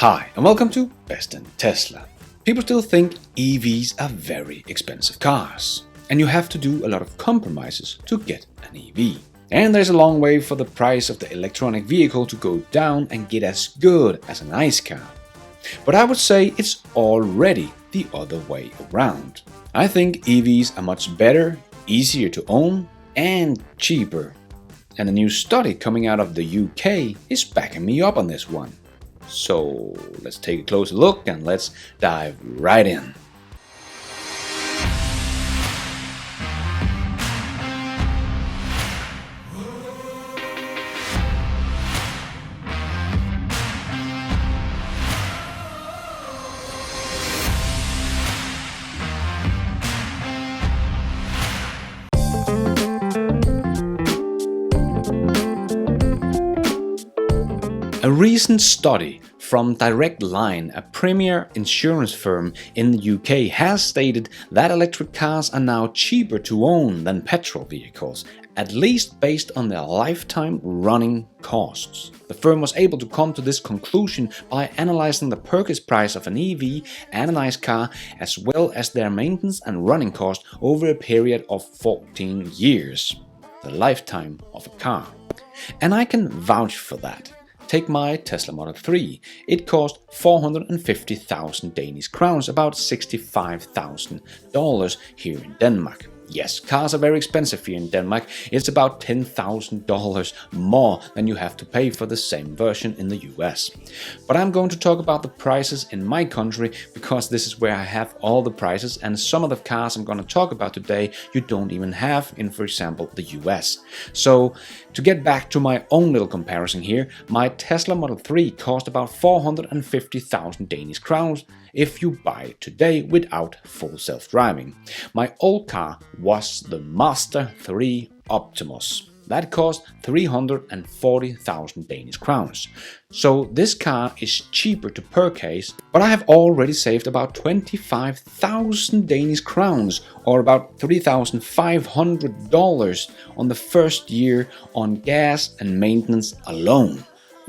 Hi and welcome to Best in Tesla. People still think EVs are very expensive cars, and you have to do a lot of compromises to get an EV. And there's a long way for the price of the electronic vehicle to go down and get as good as an ICE car. But I would say it's already the other way around. I think EVs are much better, easier to own, and cheaper. And a new study coming out of the UK is backing me up on this one. So let's take a closer look and let's dive right in. A recent study from Direct Line, a premier insurance firm in the UK, has stated that electric cars are now cheaper to own than petrol vehicles, at least based on their lifetime running costs. The firm was able to come to this conclusion by analyzing the purchase price of an EV and an ICE car, as well as their maintenance and running cost over a period of 14 years, the lifetime of a car. And I can vouch for that. Take my Tesla Model 3. It cost 450,000 Danish crowns, about $65,000 here in Denmark. Yes, cars are very expensive here in Denmark. It's about $10,000 more than you have to pay for the same version in the US. But I'm going to talk about the prices in my country because this is where I have all the prices, and some of the cars I'm going to talk about today you don't even have in, for example, the US. So to get back to my own little comparison here, my Tesla Model 3 cost about 450,000 Danish crowns if you buy it today without full self-driving. My old car was the Master 3 Optimus. That cost 340,000 Danish crowns. So this car is cheaper to purchase, but I have already saved about 25,000 Danish crowns, or about $3,500 on the first year on gas and maintenance alone.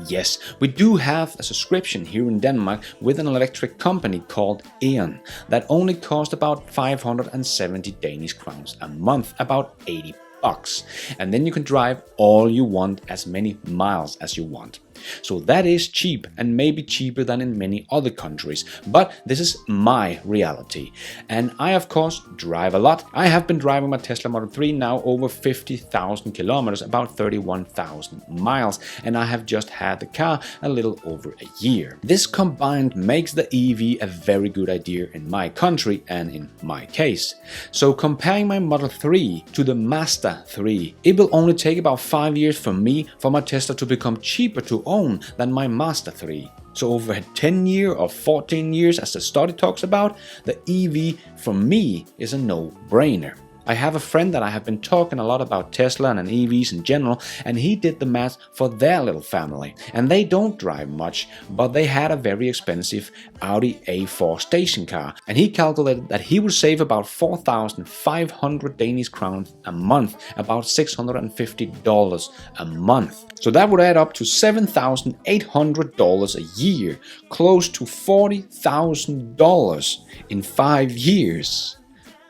Yes, we do have a subscription here in Denmark with an electric company called Elon that only cost about 570 Danish crowns a month, about 80 bucks. And then you can drive all you want, as many miles as you want. So that is cheap, and maybe cheaper than in many other countries, but this is my reality. And I of course drive a lot. I have been driving my Tesla Model 3 now over 50,000 kilometers, about 31,000 miles, and I have just had the car a little over a year. This combined makes the EV a very good idea in my country and in my case. So comparing my Model 3 to the Master 3, it will only take about 5 years for me for my Tesla to become cheaper to own than my Master 3. So over a 10-year or 14 years, as the study talks about, the EV for me is a no-brainer. I have a friend that I have been talking a lot about Tesla and EVs in general, and he did the math for their little family. And they don't drive much, but they had a very expensive Audi A4 station car. And he calculated that he would save about 4,500 Danish crowns a month, about $650 a month. So that would add up to $7,800 a year, close to $40,000 in 5 years.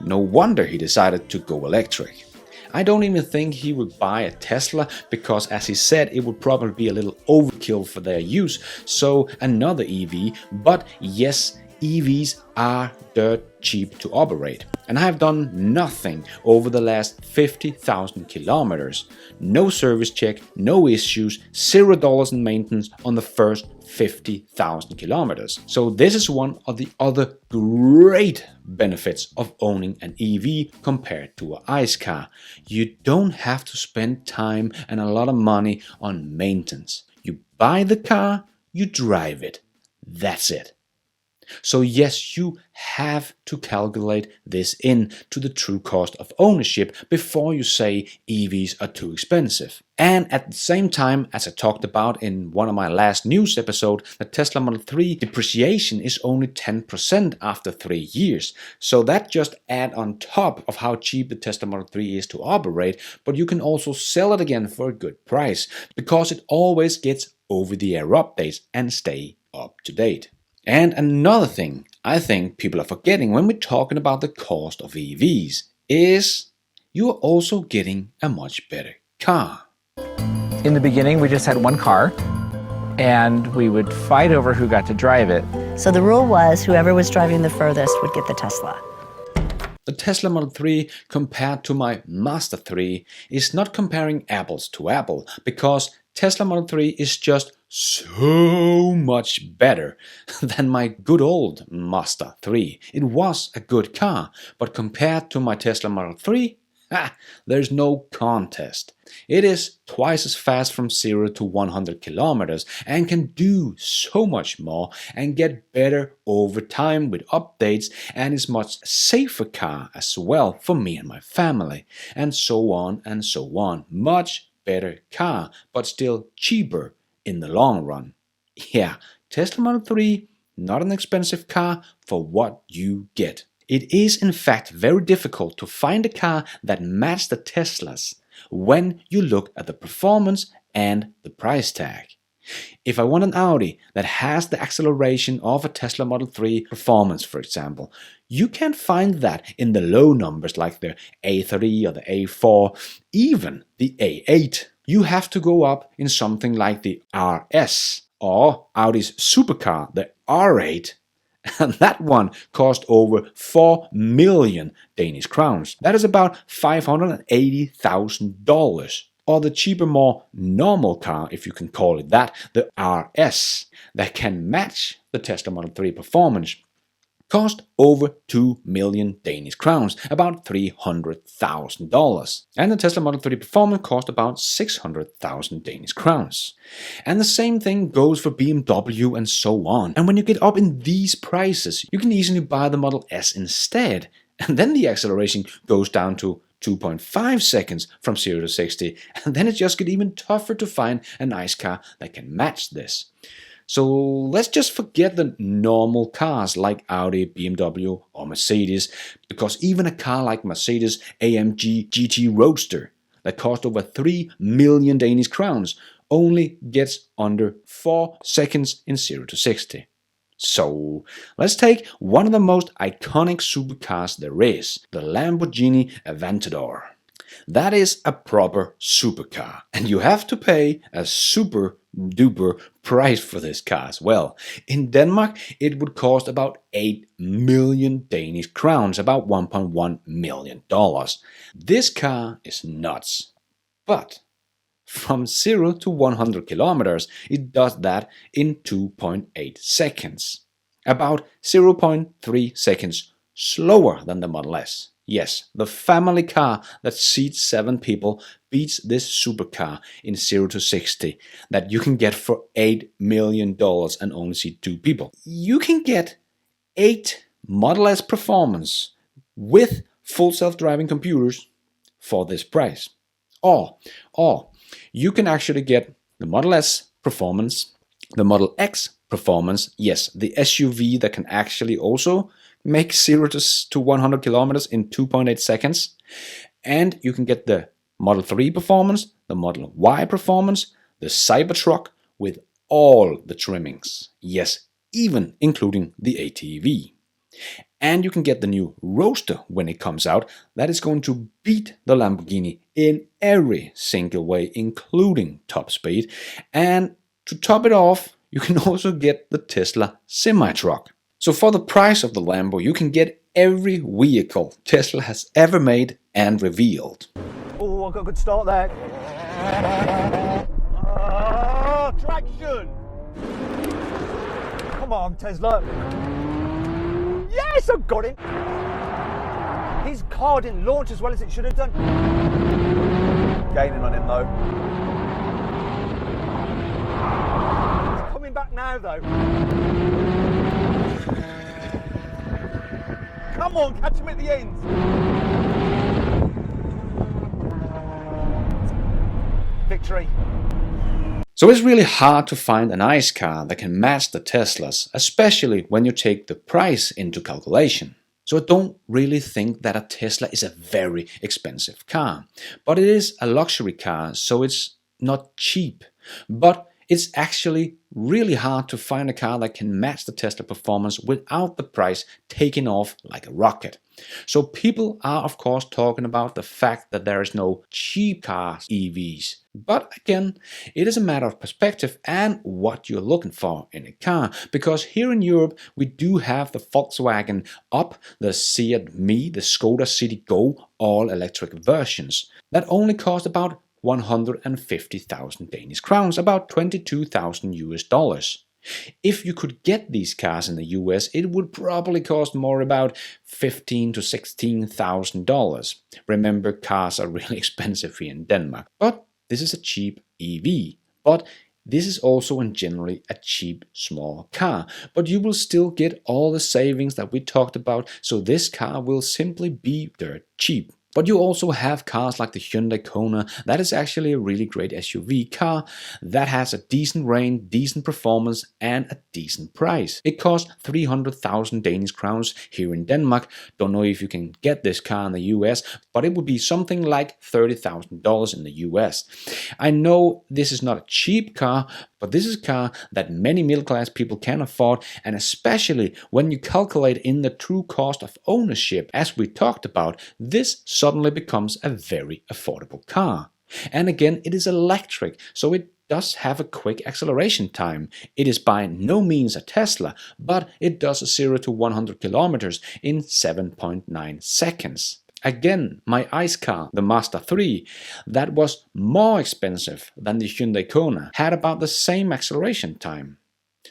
No wonder he decided to go electric. I don't even think he would buy a Tesla because, as he said, it would probably be a little overkill for their use, so another EV. But yes, EVs are dirt cheap to operate. And I have done nothing over the last 50,000 kilometers. No service check, no issues, $0 in maintenance on the first 50,000 kilometers. So this is one of the other great benefits of owning an EV compared to an ICE car. You don't have to spend time and a lot of money on maintenance. You buy the car, you drive it. That's it. So yes, you have to calculate this in to the true cost of ownership before you say EVs are too expensive. And at the same time, as I talked about in one of my last news episodes, the Tesla Model 3 depreciation is only 10% after 3 years. So that just add on top of how cheap the Tesla Model 3 is to operate, but you can also sell it again for a good price because it always gets over-the-air updates and stay up to date. And another thing I think people are forgetting when we're talking about the cost of EVs is you're also getting a much better car. In the beginning, we just had one car, and we would fight over who got to drive it. So the rule was whoever was driving the furthest would get the Tesla. The Tesla Model 3 compared to my Master 3 is not comparing apples to apple, because Tesla Model 3 is just so much better than my good old Master 3. It was a good car, but compared to my Tesla Model 3, there's no contest. It is twice as fast from 0 to 100 kilometers and can do so much more and get better over time with updates, and is much safer car as well for me and my family, and so on and so on. Much better car, but still cheaper in the long run. Yeah, Tesla Model 3, not an expensive car for what you get. It is in fact very difficult to find a car that matches the Teslas when you look at the performance and the price tag. If I want an Audi that has the acceleration of a Tesla Model 3 performance, for example, you can't find that in the low numbers like the A3 or the A4, even the A8. You have to go up in something like the RS or Audi's supercar, the R8. And that one cost over 4 million Danish crowns. That is about $580,000. Or the cheaper, more normal car, if you can call it that, the RS, that can match the Tesla Model 3 performance, cost over 2 million Danish crowns, about $300,000. And the Tesla Model 3 Performance cost about 600,000 Danish crowns. And the same thing goes for BMW and so on. And when you get up in these prices, you can easily buy the Model S instead. And then the acceleration goes down to 2.5 seconds from 0 to 60. And then it just gets even tougher to find a nice car that can match this. So let's just forget the normal cars like Audi, BMW or Mercedes, because even a car like Mercedes AMG GT Roadster that cost over 3 million Danish crowns only gets under 4 seconds in 0 to 60. So let's take one of the most iconic supercars there is, the Lamborghini Aventador. That is a proper supercar, and you have to pay a super duper price for this car as well. In Denmark, it would cost about 8 million Danish crowns, about $1.1 million. This car is nuts, but from 0 to 100 kilometers, it does that in 2.8 seconds, about 0.3 seconds slower than the Model S. Yes, the family car that seats 7 people beats this supercar in 0 to 60 that you can get for $8 million and only seat 2 people. You can get 8 Model S Performance with full self-driving computers for this price. Or you can actually get the Model S Performance, the Model X Performance, yes, the SUV that can actually also make 0 to 100 kilometers in 2.8 seconds. And you can get the Model 3 Performance, the Model Y Performance, the Cybertruck with all the trimmings. Yes, even including the ATV. And you can get the new Roadster when it comes out. That is going to beat the Lamborghini in every single way, including top speed. And to top it off, you can also get the Tesla semi-truck. So for the price of the Lambo, you can get every vehicle Tesla has ever made and revealed. Oh, I got a good start there. Traction! Come on, Tesla. Yes, I've got him. His car didn't launch as well as it should have done. Gaining on him though. He's coming back now though. Come on, catch him at the end. Victory. So it's really hard to find a nice car that can match the Teslas, especially when you take the price into calculation. So I don't really think that a Tesla is a very expensive car. But it is a luxury car, so it's not cheap. But It's actually really hard to find a car that can match the Tesla performance without the price taking off like a rocket. So people are of course talking about the fact that there is no cheap cars, EVs. But again, it is a matter of perspective and what you're looking for in a car. Because here in Europe, we do have the Volkswagen Up, the Seat Me, the Skoda City Go, all electric versions that only cost about 150,000 Danish crowns, about 22,000 US dollars. If you could get these cars in the US, it would probably cost more, about $15,000 to $16,000. Remember, cars are really expensive here in Denmark. But this is a cheap EV. But this is also in generally a cheap small car. But you will still get all the savings that we talked about, so this car will simply be dirt cheap. But you also have cars like the Hyundai Kona. That is actually a really great SUV car that has a decent range, decent performance and a decent price. It costs 300,000 Danish crowns here in Denmark. Don't know if you can get this car in the US, but it would be something like $30,000 in the US. I know this is not a cheap car, but this is a car that many middle-class people can afford, and especially when you calculate in the true cost of ownership, as we talked about, this suddenly becomes a very affordable car. And again, it is electric, so it does have a quick acceleration time. It is by no means a Tesla, but it does a 0 to 100 kilometers in 7.9 seconds. Again, my ICE car, the Mazda 3, that was more expensive than the Hyundai Kona, had about the same acceleration time.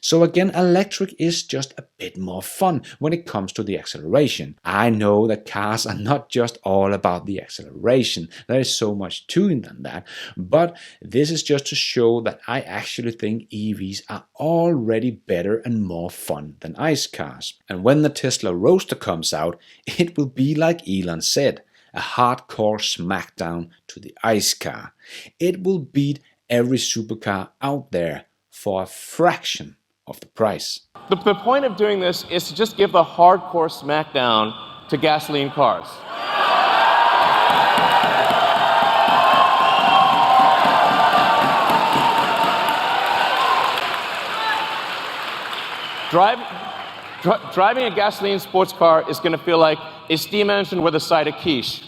So again, electric is just a bit more fun when it comes to the acceleration. I know that cars are not just all about the acceleration. There is so much to it than that. But this is just to show that I actually think EVs are already better and more fun than ICE cars. And when the Tesla Roadster comes out, it will be like Elon said, a hardcore smackdown to the ICE car. It will beat every supercar out there for a fraction of the price. The point of doing this is to just give the hardcore smackdown to gasoline cars. Driving a gasoline sports car is going to feel like a steam engine with a side of quiche.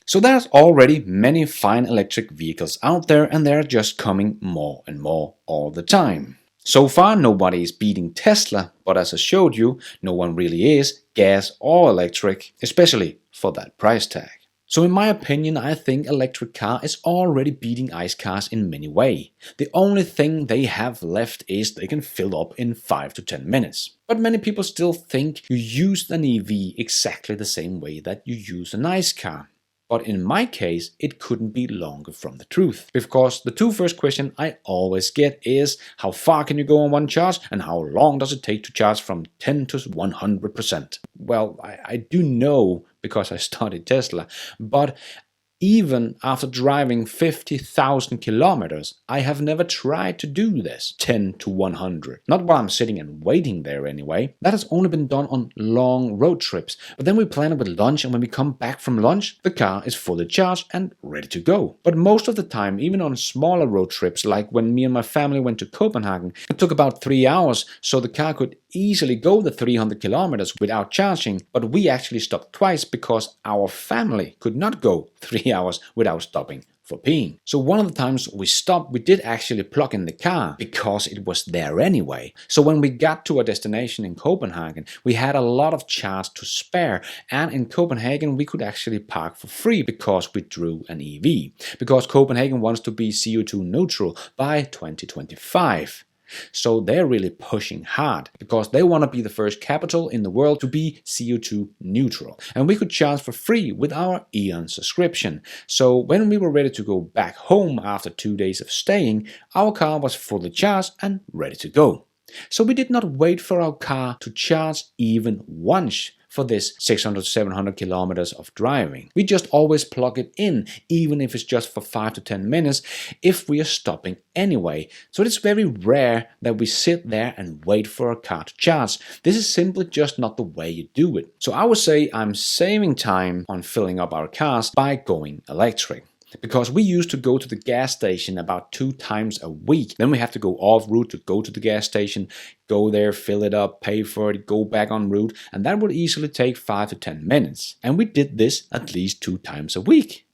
So there's already many fine electric vehicles out there, and they're just coming more and more all the time. So far nobody is beating Tesla, but as I showed you, no one really is, gas or electric, especially for that price tag. So in my opinion, I think electric car is already beating ICE cars in many ways. The only thing they have left is they can fill up in 5 to 10 minutes. But many people still think you use an EV exactly the same way that you use an ICE car. But in my case, it couldn't be longer from the truth. Because the two first questions I always get is, how far can you go on one charge and how long does it take to charge from 10 to 100%? Well, I do know because I studied Tesla, but even after driving 50,000 kilometers, I have never tried to do this 10 to 100. Not while I'm sitting and waiting there anyway. That has only been done on long road trips. But then we plan it with lunch, and when we come back from lunch, the car is fully charged and ready to go. But most of the time, even on smaller road trips, like when me and my family went to Copenhagen, it took about 3 hours, so the car could easily go the 300 kilometers without charging, but we actually stopped twice because our family could not go 3 hours without stopping for peeing. So one of the times we stopped, we did actually plug in the car because it was there anyway. So when we got to our destination in Copenhagen, we had a lot of charge to spare, and in Copenhagen we could actually park for free because we drew an EV, because Copenhagen wants to be CO2 neutral by 2025. So they're really pushing hard because they want to be the first capital in the world to be CO2 neutral. And we could charge for free with our Eon subscription. So when we were ready to go back home after 2 days of staying, our car was fully charged and ready to go. So we did not wait for our car to charge even once for this 600-700 kilometers of driving. We just always plug it in, even if it's just for 5 to 10 minutes, if we are stopping anyway. So it's very rare that we sit there and wait for a car to charge. This is simply just not the way you do it. So I would say I'm saving time on filling up our cars by going electric. Because we used to go to the gas station about 2 times a week. Then we have to go off route to go to the gas station, go there, fill it up, pay for it, go back on route, and that would easily take 5 to 10 minutes. And we did this at least 2 times a week.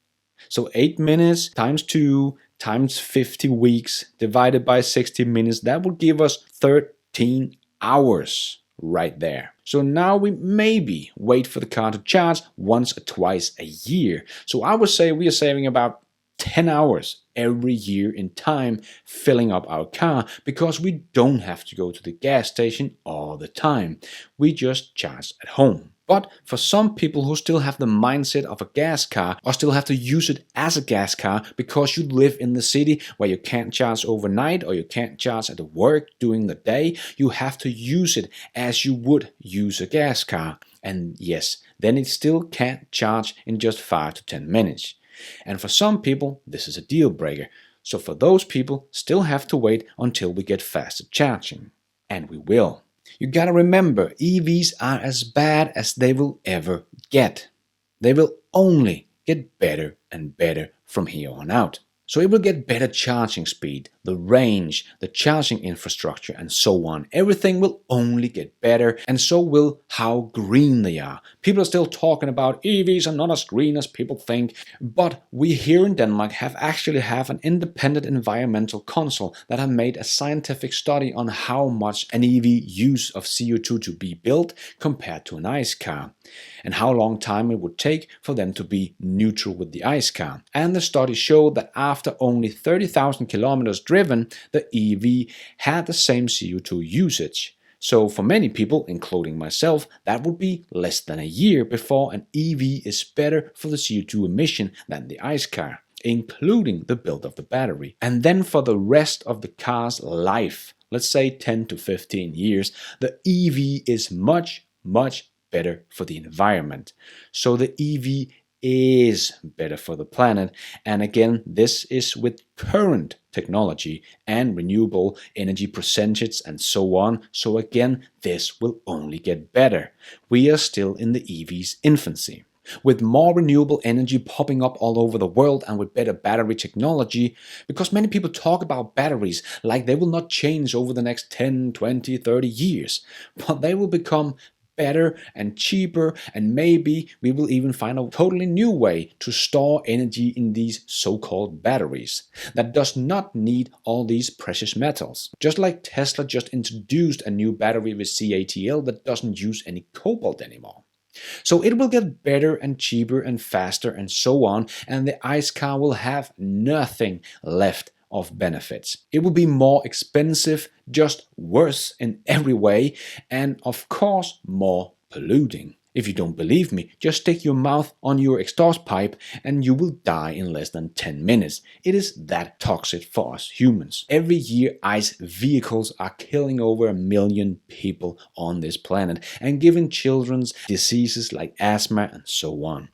So 8 minutes times 2 times 50 weeks divided by 60 minutes, that would give us 13 hours right there. So now we maybe wait for the car to charge once or twice a year. So I would say we are saving about 10 hours every year in time filling up our car, because we don't have to go to the gas station all the time. We just charge at home. But for some people who still have the mindset of a gas car, or still have to use it as a gas car because you live in the city where you can't charge overnight or you can't charge at work during the day, you have to use it as you would use a gas car. And yes, then it still can't charge in just 5 to 10 minutes. And for some people, this is a deal breaker. So for those people, still have to wait until we get faster charging. And we will. You gotta remember, EVs are as bad as they will ever get. They will only get better and better from here on out. So it will get better charging speed, the range, the charging infrastructure, and so on. Everything will only get better, and so will how green they are. People are still talking about EVs are not as green as people think, but we here in Denmark actually have an independent environmental council that have made a scientific study on how much an EV use of CO2 to be built compared to an ICE car, and how long time it would take for them to be neutral with the ICE car. And the study showed that after only 30,000 kilometers driven, the EV had the same CO2 usage. So for many people, including myself, that would be less than a year before an EV is better for the CO2 emission than the ICE car, including the build of the battery. And then for the rest of the car's life, let's say 10 to 15 years, the EV is much, much better for the environment. So the EV is better for the planet, and again, this is with current technology and renewable energy percentage and so on. So again, this will only get better. We are still in the EV's infancy. With more renewable energy popping up all over the world and with better battery technology, because many people talk about batteries like they will not change over the next 10, 20, 30 years, but they will become better and cheaper, and maybe we will even find a totally new way to store energy in these so-called batteries that does not need all these precious metals. Just like Tesla just introduced a new battery with CATL that doesn't use any cobalt anymore. So it will get better and cheaper and faster and so on, and the ICE car will have nothing left of benefits. It will be more expensive, just worse in every way, and of course more polluting. If you don't believe me, just stick your mouth on your exhaust pipe and you will die in less than 10 minutes. It is that toxic for us humans. Every year ICE vehicles are killing over 1 million people on this planet and giving children diseases like asthma and so on.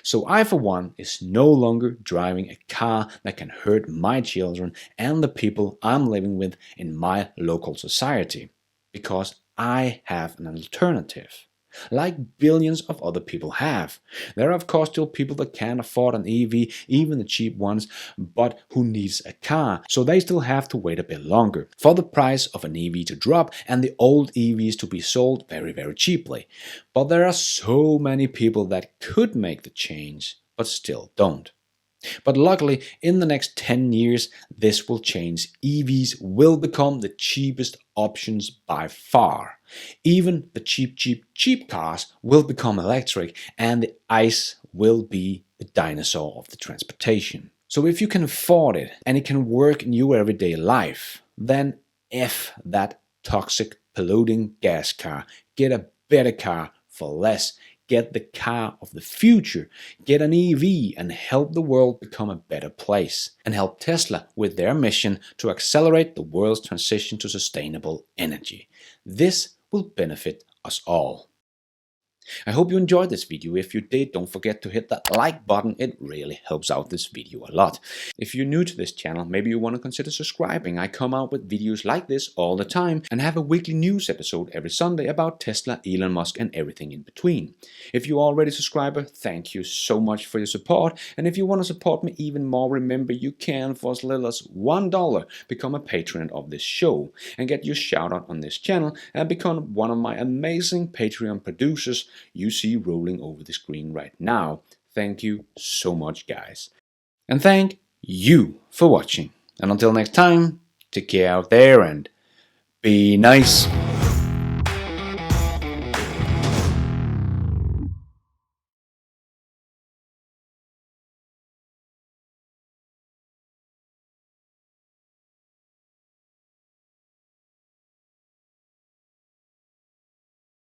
So I, for one, is no longer driving a car that can hurt my children and the people I'm living with in my local society, because I have an alternative. Like billions of other people have. There are of course still people that can't afford an EV, even the cheap ones, but who needs a car, so they still have to wait a bit longer for the price of an EV to drop and the old EVs to be sold very, very cheaply. But there are so many people that could make the change, but still don't. But luckily, in the next 10 years, this will change. EVs will become the cheapest options by far. Even the cheap cars will become electric, and the ICE will be the dinosaur of the transportation. So if you can afford it, and it can work in your everyday life, then F that toxic, polluting gas car. Get a better car for less. Get the car of the future, get an EV and help the world become a better place, and help Tesla with their mission to accelerate the world's transition to sustainable energy. This will benefit us all. I hope you enjoyed this video. If you did, don't forget to hit that like button. It really helps out this video a lot. If you're new to this channel, maybe you want to consider subscribing. I come out with videos like this all the time and have a weekly news episode every Sunday about Tesla, Elon Musk and everything in between. If you're already a subscriber, thank you so much for your support. And if you want to support me even more, remember you can, for as little as $1, become a patron of this show and get your shout out on this channel and become one of my amazing Patreon producers you see rolling over the screen right now. Thank you so much, guys. And thank you for watching. And until next time, take care out there and be nice.